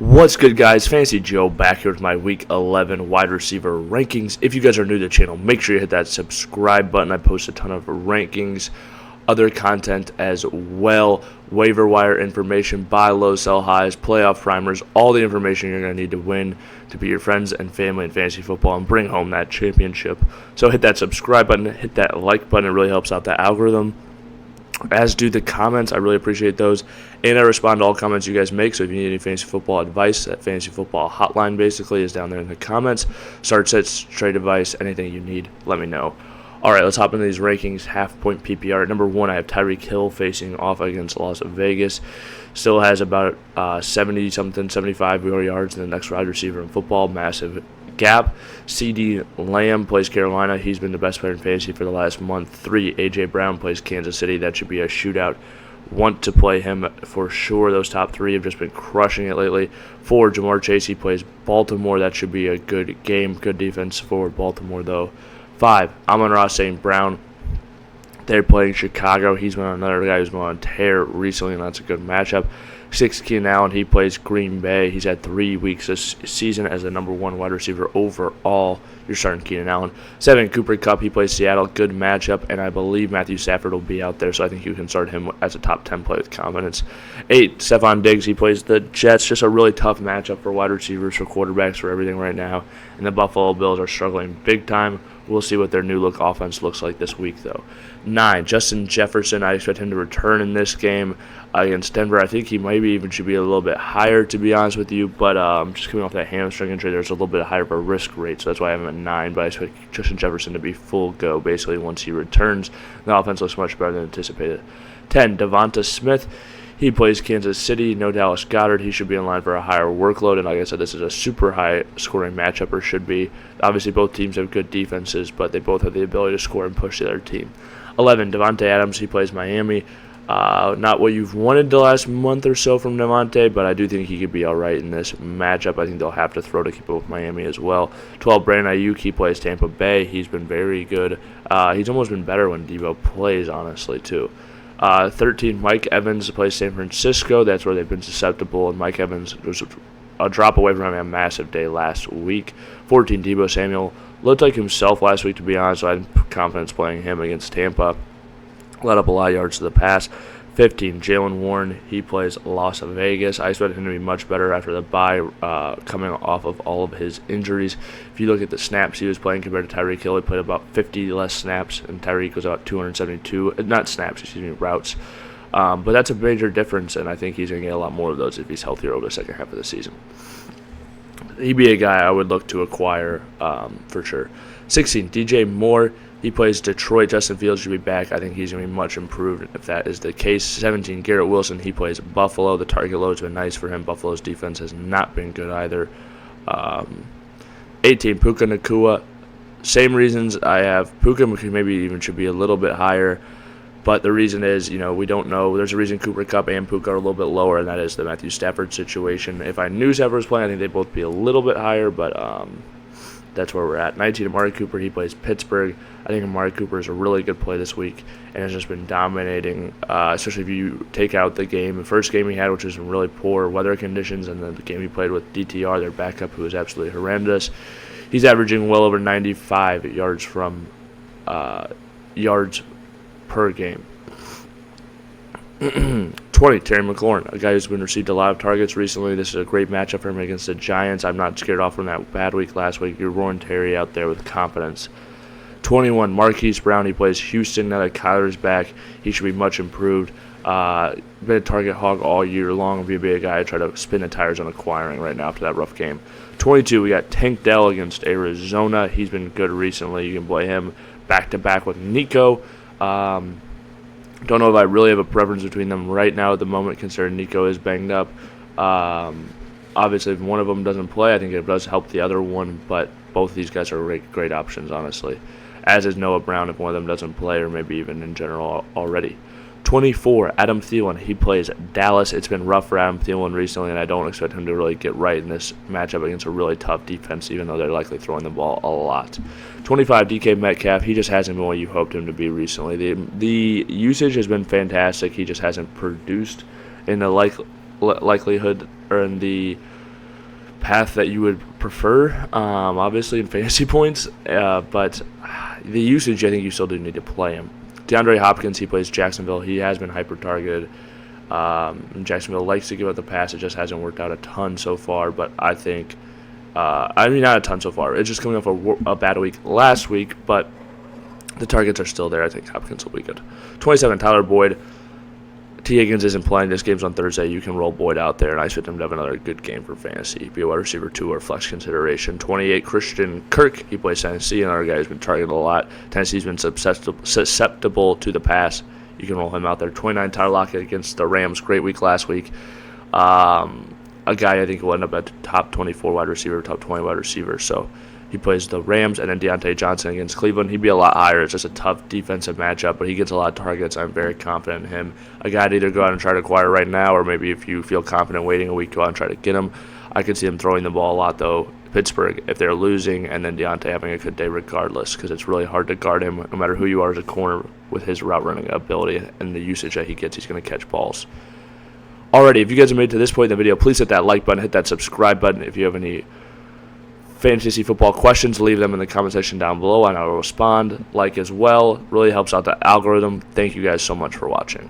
What's good, guys? Fantasy Joe back here with my Week 11 wide receiver rankings. If you guys are new to the channel, make sure you hit that subscribe button. I post a ton of rankings, other content as well, waiver wire information, buy low, sell highs, playoff primers, all the information you're going to need to win, to be your friends and family in fantasy football and bring home that championship. So hit that subscribe button, hit that like button. It really helps out the algorithm. As do the comments. I really appreciate those. And I respond to all comments you guys make. So if you need any fantasy football advice, that fantasy football hotline basically is down there in the comments. Start sets, trade advice, anything you need, let me know. All right, let's hop into these rankings. Half-point PPR. At number 1, I have Tyreek Hill facing off against Las Vegas. Still has about 70-something, 75 yards in the next wide receiver in football. Massive gap. CD Lamb plays Carolina. He's been the best player in fantasy for the last month. 3, A.J. Brown plays Kansas City. That should be a shootout. Want to play him for sure. Those top 3 have just been crushing it lately. 4, Jamar Chase. He plays Baltimore. That should be a good game. Good defense for Baltimore, though. 5, Amon-Ra St. Brown. They're playing Chicago. He's been another guy who's been on a tear recently, and that's a good matchup. 6, Keenan Allen. He plays Green Bay. He's had 3 weeks this season as the number 1 wide receiver overall. You're starting Keenan Allen. 7, Cooper Kupp. He plays Seattle. Good matchup, and I believe Matthew Stafford will be out there, so I think you can start him as a top 10 play with confidence. 8, Stefon Diggs. He plays the Jets. Just a really tough matchup for wide receivers, for quarterbacks, for everything right now. And the Buffalo Bills are struggling big time. We'll see what their new look offense looks like this week, though. 9, Justin Jefferson. I expect him to return in this game against Denver. I think he maybe even should be a little bit higher, to be honest with you. But just coming off that hamstring injury, there's a little bit higher of a risk rate, so that's why I have him at 9. But I expect Justin Jefferson to be full go, basically, once he returns. The offense looks much better than anticipated. 10, Davante Smith. He plays Kansas City. No Dallas Goedert. He should be in line for a higher workload. And like I said, this is a super high-scoring matchup, or should be. Obviously, both teams have good defenses, but they both have the ability to score and push the other team. 11, Davante Adams. He plays Miami. Not what you've wanted the last month or so from Davante, but I do think he could be all right in this matchup. I think they'll have to throw to keep up with Miami as well. 12, Brandon Ayuk. He plays Tampa Bay. He's been very good. He's almost been better when Debo plays, honestly, too. 13, Mike Evans plays San Francisco. That's where they've been susceptible, and Mike Evans was a drop away from having a massive day last week. 14, Deebo Samuel. Looked like himself last week, to be honest, so I had confidence playing him against Tampa. Let up a lot of yards to the pass. 15, Jalen Warren. He plays Las Vegas. I expect him to be much better after the bye, coming off of all of his injuries. If you look at the snaps he was playing compared to Tyreek Hill, he played about 50 less snaps, and Tyreek was about 272. Not snaps, excuse me, routes. But that's a major difference, and I think he's going to get a lot more of those if he's healthier over the second half of the season. He'd be a guy I would look to acquire for sure. 16, DJ Moore. He plays Detroit. Justin Fields should be back. I think he's going to be much improved if that is the case. 17, Garrett Wilson. He plays Buffalo. The target load's been nice for him. Buffalo's defense has not been good either. 18, Puka Nucua. Same reasons I have Puka. Maybe even should be a little bit higher. But the reason is, we don't know. There's a reason Cooper Kupp and Puka are a little bit lower, and that is the Matthew Stafford situation. If I knew Stafford was playing, I think they'd both be a little bit higher, but that's where we're at. 19, Amari Cooper. He plays Pittsburgh. I think Amari Cooper is a really good play this week and has just been dominating, especially if you take out the first game he had, which was in really poor weather conditions, and then the game he played with DTR, their backup, who was absolutely horrendous. He's averaging well over 95 yards from yards per game. 20, Terry McLaurin, a guy who's been received a lot of targets recently. This is a great matchup for him against the Giants. I'm not scared off from that bad week last week. You're roaring Terry out there with confidence. 21, Marquise Brown. He plays Houston. Now that Kyler's back, he should be much improved. Been a target hog all year long. He'd be a guy I try to spin the tires on acquiring right now after that rough game. 22, we got Tank Dell against Arizona. He's been good recently. You can play him back-to-back with Nico. Don't know if I really have a preference between them right now at the moment, considering Nico is banged up. Obviously, if one of them doesn't play, I think it does help the other one, but both of these guys are great options, honestly. As is Noah Brown if one of them doesn't play, or maybe even in general already. 24, Adam Thielen. He plays Dallas. It's been rough for Adam Thielen recently, and I don't expect him to really get right in this matchup against a really tough defense, even though they're likely throwing the ball a lot. 25, DK Metcalf. He just hasn't been what you hoped him to be recently. The usage has been fantastic. He just hasn't produced in the likelihood, or in the path that you would prefer, obviously in fantasy points, but the usage, I think you still do need to play him. DeAndre Hopkins, he plays Jacksonville. He has been hyper-targeted. Jacksonville likes to give up the pass. It just hasn't worked out a ton so far, but I think not a ton so far. It's just coming off a bad week last week, but the targets are still there. I think Hopkins will be good. 27, Tyler Boyd. T. Higgins isn't playing. This game's on Thursday. You can roll Boyd out there, and I expect him to have another good game for fantasy. Be a wide receiver 2 or flex consideration. 28, Christian Kirk. He plays Tennessee. Another guy who's been targeted a lot. Tennessee's been susceptible to the pass. You can roll him out there. 29, Tyler Lockett against the Rams. Great week last week. A guy I think will end up at top 24 wide receiver, top 20 wide receiver. So he plays the Rams, and then Deontay Johnson against Cleveland. He'd be a lot higher. It's just a tough defensive matchup, but he gets a lot of targets. I'm very confident in him. A guy to either go out and try to acquire right now, or maybe if you feel confident waiting a week, go out and try to get him. I could see him throwing the ball a lot, though. Pittsburgh, if they're losing, and then Deontay having a good day regardless, because it's really hard to guard him no matter who you are as a corner with his route running ability and the usage that he gets. He's going to catch balls. Alrighty, if you guys have made it to this point in the video, please hit that like button, hit that subscribe button. If you have any fantasy football questions, leave them in the comment section down below, and I will respond. Like as well. Really helps out the algorithm. Thank you guys so much for watching.